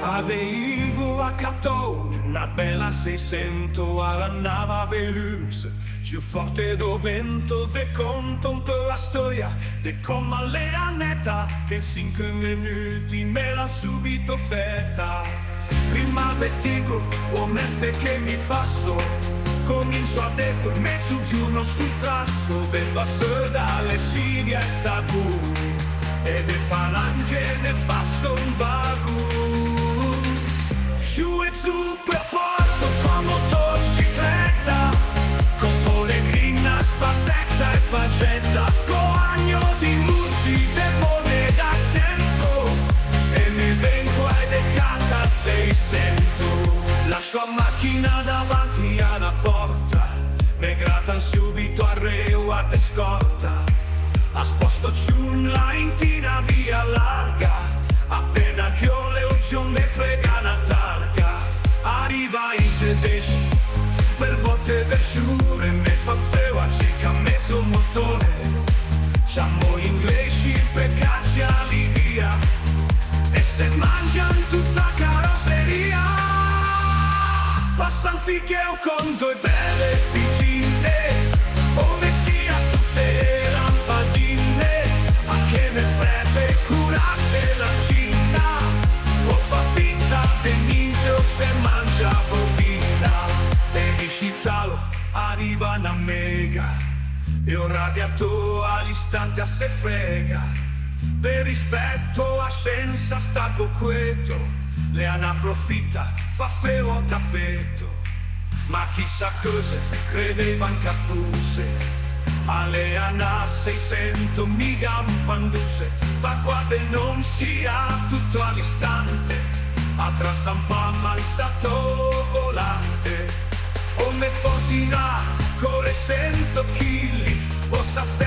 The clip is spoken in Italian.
Avevo a Cato una bella 600 alla nava Velux. Giù forte do vento ve conto un po' la storia de come le annetta che in 5 minuti me l'ha subito fetta. Prima ve dico, oneste che mi fasso, comincio a detto mezzogiorno sul strasso, vengo a soda le siglie e savù, e de palanche ne faccio un bagù. Giù e su per porto con motocicletta, con pellegrina, spasetta e faggetta, coagno di luci, demone da cento, e mi vengo ai decata 600. Lascio a macchina davanti alla porta, me gratan subito a reo a te scorta. A sposto giù la intina via larga, appena che ho le occhio me frega una targa. Arriva in tedesco, per botte versure, me fan feo a circa mezzo motore. Siamo inglesi per cacciarli via, e se mangiano tutta carrozzeria. Passan figheo con due belle vicine, o mestia tutte lampadine, a che ne frebbe curarsi la cina, o fa finta venite o se mangia bovina. E dici talo, arriva una mega, e un radiatore all'istante a se frega. Per rispetto a scienza sta quieto, le hanno approfitta, fa feo tappeto. Ma chissà cosa credevan che fosse, alle ANA 600 mica un panduse, ma guarda non sia tutto all'istante, a trasampamma il salto volante. O me portirà con le 100 chili, o sa se